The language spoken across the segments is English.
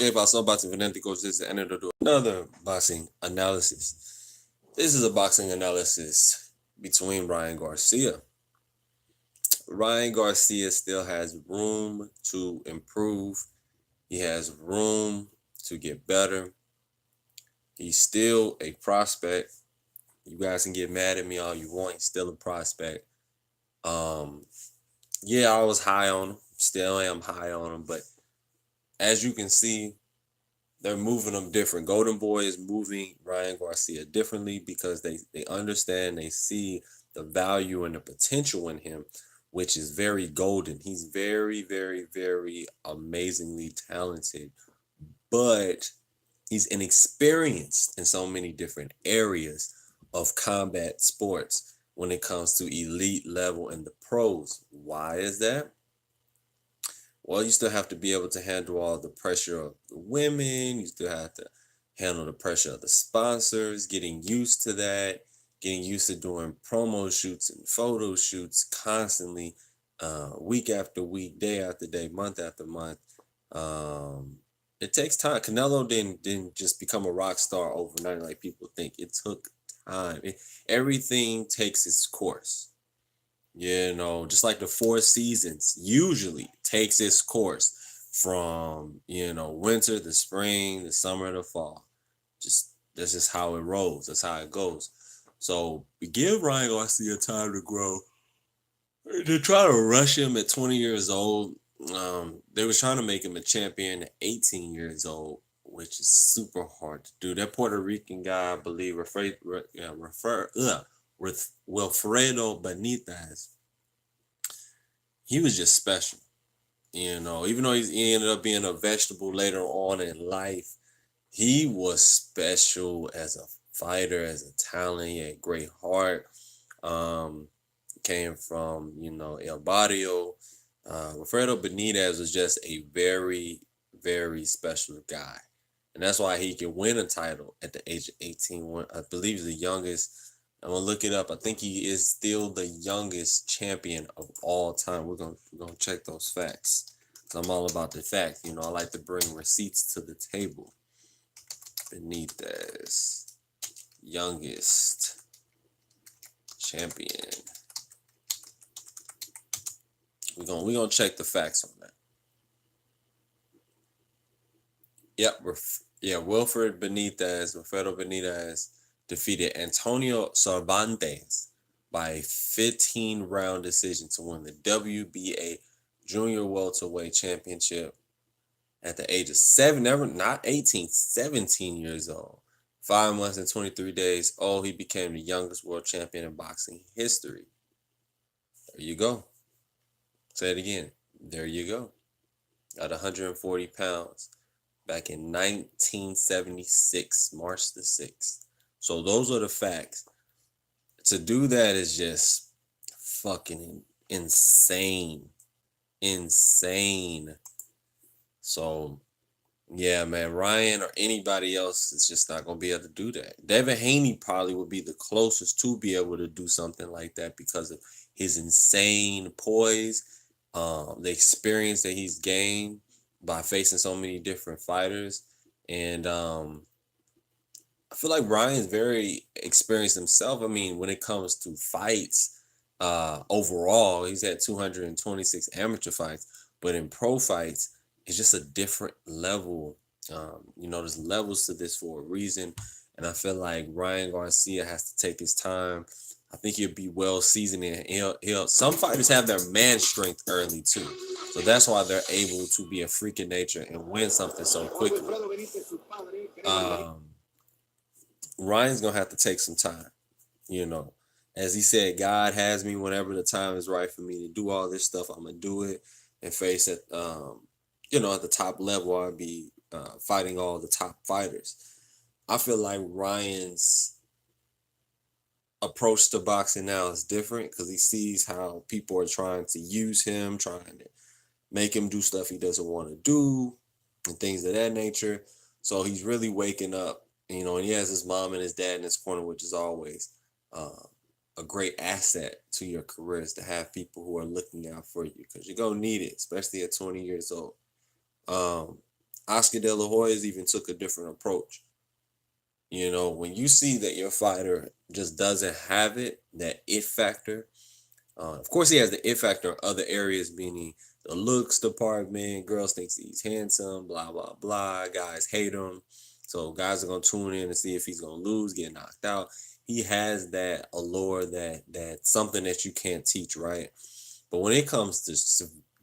Hey, pasó boxing fanáticos. This is the end of another boxing analysis. This is a boxing analysis between Ryan Garcia. Ryan Garcia still has room to improve. He has room to get better. He's still a prospect. You guys can get mad at me all you want. He's still a prospect. Um, yeah, I was high on him. Still am high on him. But as you can see, they're moving them different. Golden Boy is moving Ryan Garcia differently because they understand, they see the value and the potential in him, which is very golden. He's very, very, very amazingly talented, but he's inexperienced in so many different areas of combat sports when it comes to elite level and the pros. Why is that? Well, you still have to be able to handle all the pressure of the women. You still have to handle the pressure of the sponsors, getting used to that, getting used to doing promo shoots and photo shoots constantly, week after week, day after day, month after month. It takes time. Canelo didn't just become a rock star overnight like people think. It took time. Everything takes its course. Just like the four seasons usually takes its course from, winter, the spring, the summer, the fall. Just that's just how it rolls. That's how it goes. So we give Ryan Garcia time to grow. To try to rush him at 20 years old, they was trying to make him a champion at 18 years old, which is super hard to do. That Puerto Rican guy, I believe, with Wilfredo Benitez, he was just special. Even though he ended up being a vegetable later on in life, he was special as a fighter, as a talent. He had a great heart. Came from, El Barrio. Wilfredo Benitez was just a very, very special guy. And that's why he could win a title at the age of 18. I believe he's the youngest. I'm gonna look it up. I think he is still the youngest champion of all time. We're gonna check those facts. Cause I'm all about the facts. I like to bring receipts to the table. Benitez, youngest champion. We're gonna check the facts on that. Yep, Wilfredo Benitez defeated Antonio Cervantes by a 15-round decision to win the WBA Junior Welterweight Championship at the age of 17 years old. 5 months and 23 days. Oh, he became the youngest world champion in boxing history. There you go. Say it again. There you go. At 140 pounds back in 1976, March the 6th. So those are the facts. To do that is just fucking insane. Insane. So, yeah, man, Ryan or anybody else is just not going to be able to do that. Devin Haney probably would be the closest to be able to do something like that because of his insane poise, the experience that he's gained by facing so many different fighters. And I feel like Ryan's very experienced himself. I mean, when it comes to fights, overall, he's had 226 amateur fights, but in pro fights, it's just a different level. There's levels to this for a reason. And I feel like Ryan Garcia has to take his time. I think he'll be well seasoned and he'll some fighters have their man strength early too. So that's why they're able to be a freak of nature and win something so quickly. Ryan's gonna have to take some time, As he said, God has me whenever the time is right for me to do all this stuff. I'm gonna do it and face it. At the top level, I'll be fighting all the top fighters. I feel like Ryan's approach to boxing now is different because he sees how people are trying to use him, trying to make him do stuff he doesn't want to do, and things of that nature. So he's really waking up, and he has his mom and his dad in his corner, which is always a great asset to your career is to have people who are looking out for you because you're going to need it, especially at 20 years old. Oscar De La Hoya's even took a different approach. You know, when you see that your fighter just doesn't have it, that it factor. Of course, he has the it factor in other areas, meaning the looks department. Girls thinks he's handsome, blah blah blah. Guys hate him, so guys are gonna tune in to see if he's gonna lose, get knocked out. He has that allure, that something that you can't teach, right? But when it comes to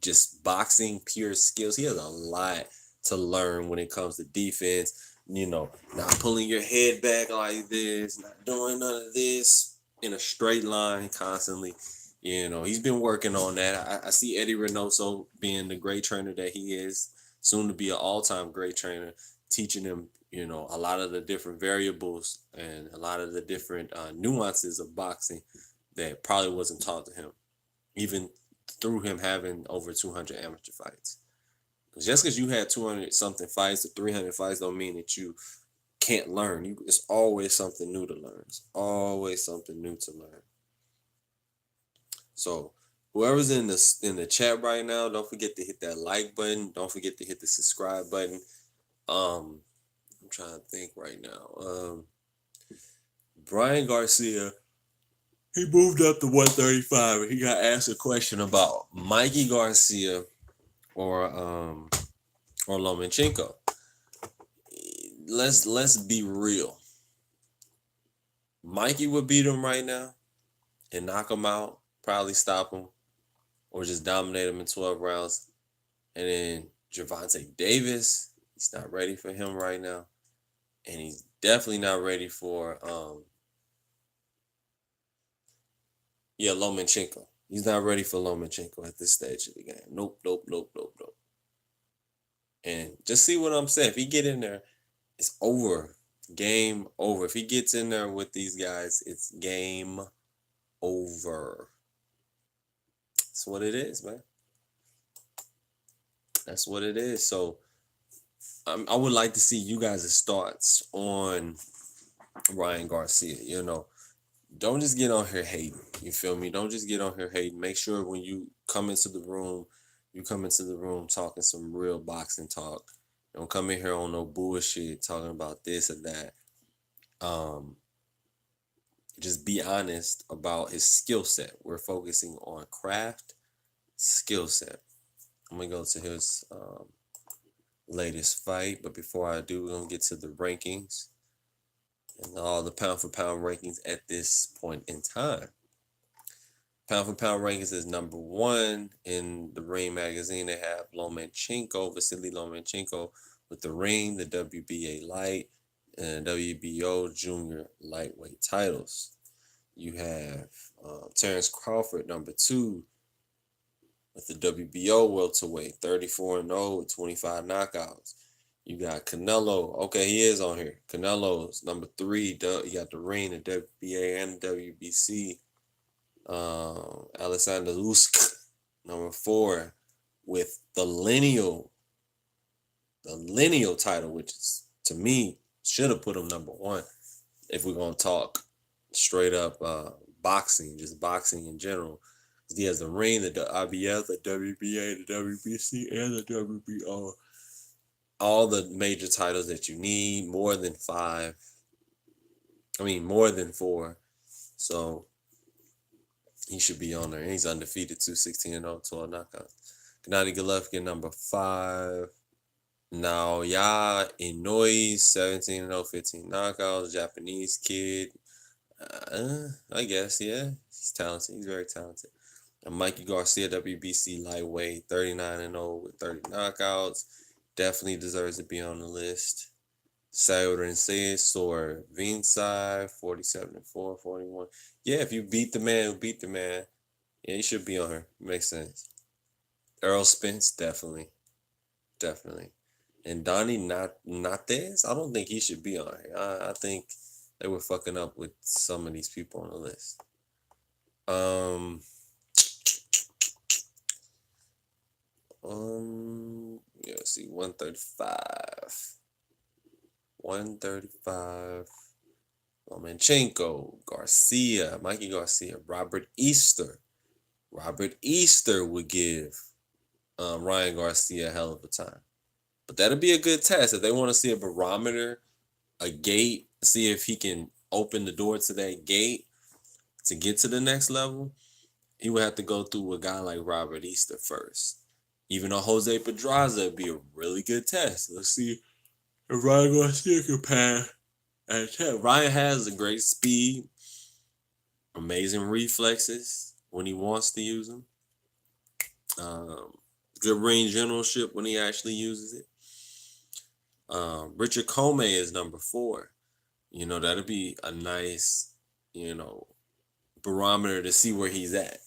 just boxing, pure skills, he has a lot to learn when it comes to defense. You know, not pulling your head back like this, not doing none of this in a straight line constantly. You know, he's been working on that. I see Eddie Reynoso being the great trainer that he is, soon to be an all-time great trainer, teaching him, you know, a lot of the different variables and a lot of the different nuances of boxing that probably wasn't taught to him, even through him having over 200 amateur fights. Because just because you had 200 something fights or 300 fights don't mean that you can't learn. It's always something new to learn. It's always something new to learn. So whoever's in the chat right now, don't forget to hit that like button. Don't forget to hit the subscribe button. I'm trying to think right now. Brian Garcia, he moved up to 135 and he got asked a question about Mikey Garcia or Lomachenko. Let's be real. Mikey would beat him right now and knock him out, probably stop him, or just dominate him in 12 rounds. And then Gervonta Davis, he's not ready for him right now. And he's definitely not ready for Lomachenko. He's not ready for Lomachenko at this stage of the game. Nope. And just see what I'm saying. If he get in there, it's over. Game over. If he gets in there with these guys, it's game over. That's what it is, man. That's what it is. So I would like to see you guys' thoughts on Ryan Garcia. You know, don't just get on here hating. You feel me? Don't just get on here hating. Make sure when you come into the room, talking some real boxing talk. Don't come in here on no bullshit talking about this or that. Just be honest about his skill set. We're focusing on craft, skill set. I'm gonna go to his latest fight, but before I do, we're gonna get to the rankings and all the pound for pound rankings at this point in time. Pound for pound rankings is number 1 in the Ring magazine. They have Vasily Lomachenko with the Ring, the WBA light, and WBO junior lightweight titles. You have Terrence Crawford, number 2, with the WBO welterweight, 34-0 with 25 knockouts. You got Canelo. Okay, he is on here. Canelo's number 3. You got the Ring, the WBA, and the WBC. Alexander Usyk, number 4, with the lineal title, which is, to me, should have put him number 1 if we're gonna talk straight up boxing, just boxing in general. He has the Ring, the IBF, the WBA, the WBC, and the WBO. All the major titles that you need, more than 4. So he should be on there. He's undefeated, 2-16-0, 12 knockouts. Gennady Golovkin, number 5. Naoya Inoue, 17-0, 15 knockouts. Japanese kid. I guess, yeah. He's talented. He's very talented. And Mikey Garcia, WBC lightweight, 39-0 with 30 knockouts. Definitely deserves to be on the list. Saurenses or Vinsai, 47-4, 41. Yeah, if you beat the man, beat the man. Yeah, you should be on her. Makes sense. Errol Spence, definitely. And Donnie Nates, I don't think he should be on here. I think they were fucking up with some of these people on the list. Yeah, see, 135. 135. Lomachenko, Garcia, Mikey Garcia, Robert Easter. Robert Easter would give Ryan Garcia a hell of a time. But that'll be a good test if they want to see a barometer, a gate, see if he can open the door to that gate to get to the next level. He would have to go through a guy like Robert Easter first. Even though Jose Pedraza would be a really good test. Let's see if Ryan Garcia can pass. Ryan has a great speed, amazing reflexes when he wants to use them. Good ring generalship when he actually uses it. Richard Comey is number 4. That'll be a nice, barometer to see where he's at.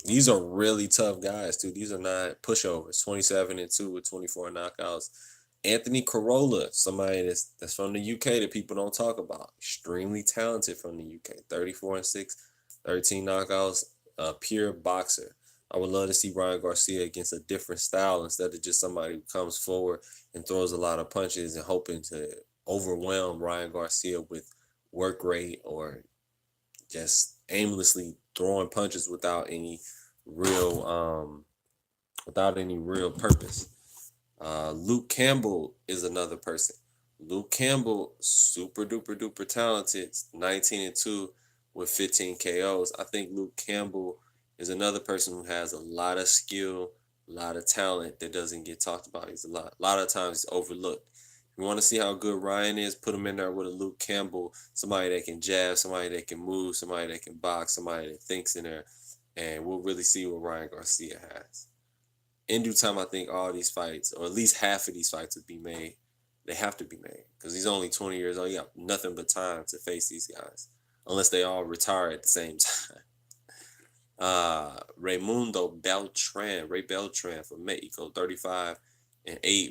These are really tough guys, too. These are not pushovers. 27-2 with 24 knockouts. Anthony Corolla, somebody that's from the UK that people don't talk about. Extremely talented from the UK. 34-6, 13 knockouts. A pure boxer. I would love to see Ryan Garcia against a different style instead of just somebody who comes forward and throws a lot of punches and hoping to overwhelm Ryan Garcia with work rate or just aimlessly throwing punches without any real purpose. Luke Campbell is another person. Luke Campbell, super duper duper talented, 19-2 with 15 KOs. I think Luke Campbell is another person who has a lot of skill, a lot of talent that doesn't get talked about. He's a lot of times he's overlooked. You want to see how good Ryan is? Put him in there with a Luke Campbell, somebody that can jab, somebody that can move, somebody that can box, somebody that thinks in there, and we'll really see what Ryan Garcia has. In due time, I think all these fights, or at least half of these fights, would be made. They have to be made because he's only 20 years old. He got nothing but time to face these guys, unless they all retire at the same time. Ray Beltran from Mexico, 35-8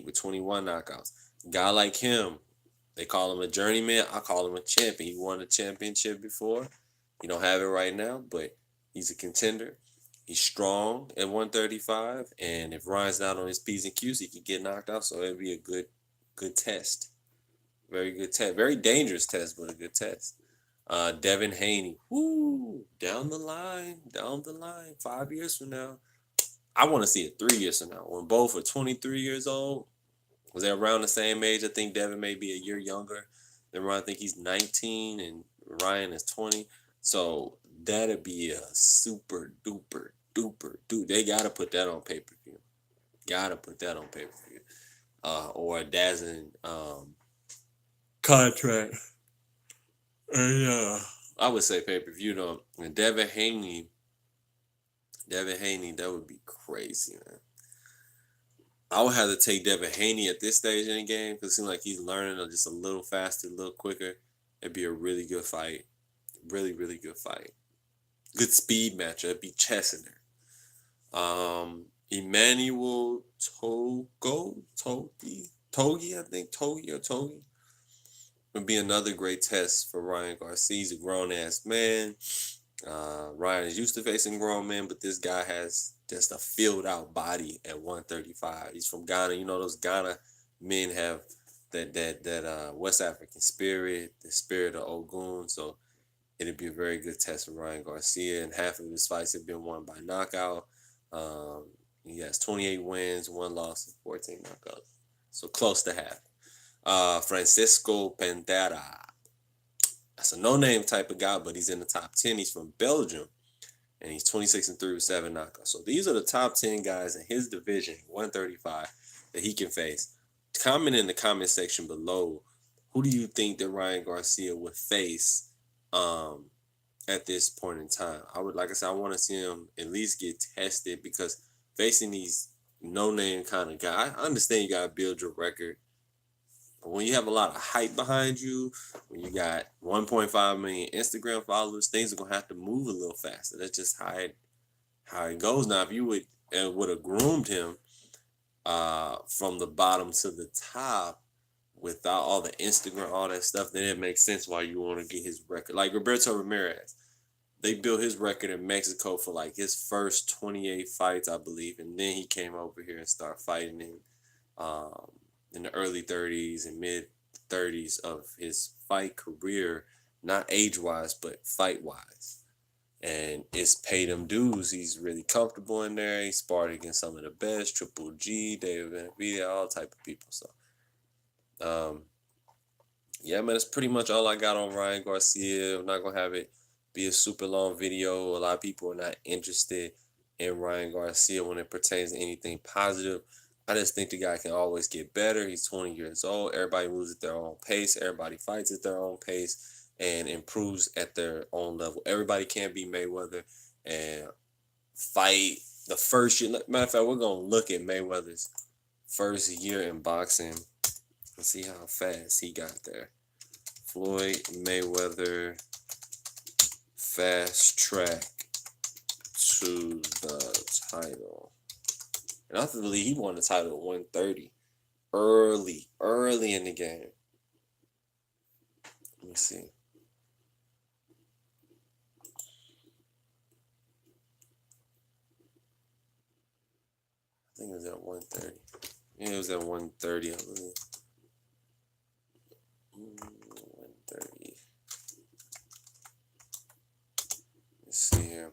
with 21 knockouts. Guy like him, they call him a journeyman. I call him a champion. He won a championship before. He don't have it right now, but he's a contender. He's strong at 135, and if Ryan's not on his P's and Q's, he could get knocked out. So it'd be a good test. Very good test. Very dangerous test, but a good test. Devin Haney. Woo! Down the line. 5 years from now. I want to see it 3 years from now. When both are 23 years old. Was they around the same age? I think Devin may be a year younger than Ryan. I think he's 19 and Ryan is 20. So that'd be a super duper duper. They gotta put that on pay-per-view. Or a dazzling contract. And I would say pay-per-view though. And Devin Haney, that would be crazy, man. I would have to take Devin Haney at this stage in the game because it seems like he's learning just a little faster, a little quicker. It'd be a really good fight. Really, really good fight. Good speed matchup. It'd be chess in there. Emmanuel Togi would be another great test for Ryan Garcia. He's a grown-ass man. Ryan is used to facing grown men, but this guy has just a filled-out body at 135. He's from Ghana. You know those Ghana men have that West African spirit, the spirit of Ogun. So it'd be a very good test for Ryan Garcia. And half of his fights have been won by knockout. He has 28 wins, 1 loss, and 14 knockouts. So close to half. Francisco Pantera. That's a no-name type of guy, but he's in the top 10. He's from Belgium, and he's 26-3 with 7 knockouts. So these are the top 10 guys in his division, 135, that he can face. Comment in the comment section below, who do you think that Ryan Garcia would face at this point in time? I want to see him at least get tested because facing these no-name kind of guy, I understand you got to build your record. But when you have a lot of hype behind you, when you got 1.5 million Instagram followers, things are going to have to move a little faster. That's just how it goes. Now, if you would have groomed him from the bottom to the top without all the Instagram, all that stuff, then it makes sense why you want to get his record. Like Roberto Ramirez. They built his record in Mexico for like his first 28 fights, I believe. And then he came over here and started fighting in the early 30s and mid 30s of his fight career, not age-wise, but fight-wise. and it's paid him dues. He's really comfortable in there. He sparred against some of the best, Triple G, David Benavidez, all type of people. So, um, yeah, man, that's pretty much all I got on Ryan Garcia. I'm not gonna have it be a super long video. A lot of people are not interested in Ryan Garcia when it pertains to anything positive. I just think the guy can always get better. He's 20 years old. Everybody moves at their own pace. Everybody fights at their own pace and improves at their own level. Everybody can't be Mayweather and fight the first year. Matter of fact, we're gonna look at Mayweather's first year in boxing and see how fast he got there. Floyd Mayweather fast track to the title. And I believe he won the title at 130 early in the game. Let me see. I think it was at 130. Yeah, it was at 130, I believe. 130. Let's see here.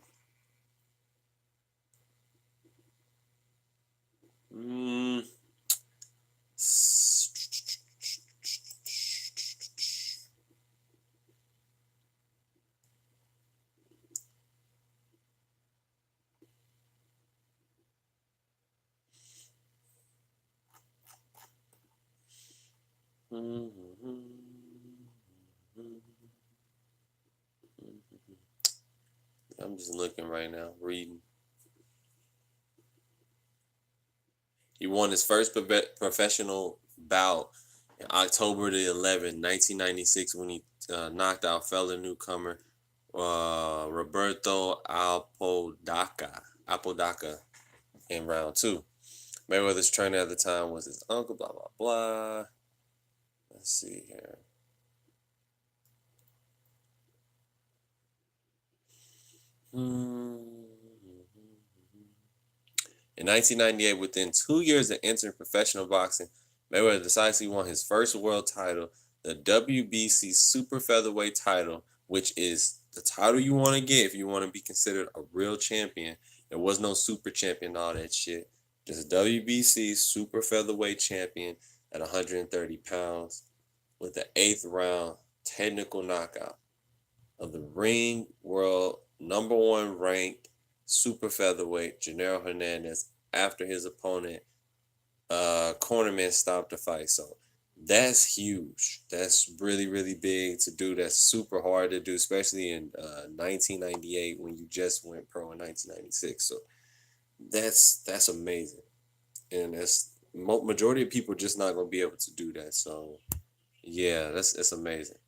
I'm just looking right now, reading. He won his first professional bout in October the 11th, 1996, when he knocked out fellow newcomer Roberto Apodaca in round two. Mayweather's trainer at the time was his uncle, blah, blah, blah. Let's see here. In 1998, within 2 years of entering professional boxing, Mayweather decisively won his first world title, the WBC Super Featherweight title, which is the title you want to get if you want to be considered a real champion. There was no super champion, all that shit. Just WBC Super Featherweight champion at 130 pounds with the 8th round technical knockout of the ring world number one ranked super featherweight Gennaro Hernandez after his opponent cornerman stopped the fight. So that's huge. That's really, really big to do. That's super hard to do, especially in 1998 when you just went pro in 1996. So that's amazing, and that's majority of people just not gonna be able to do that. So yeah, that's amazing.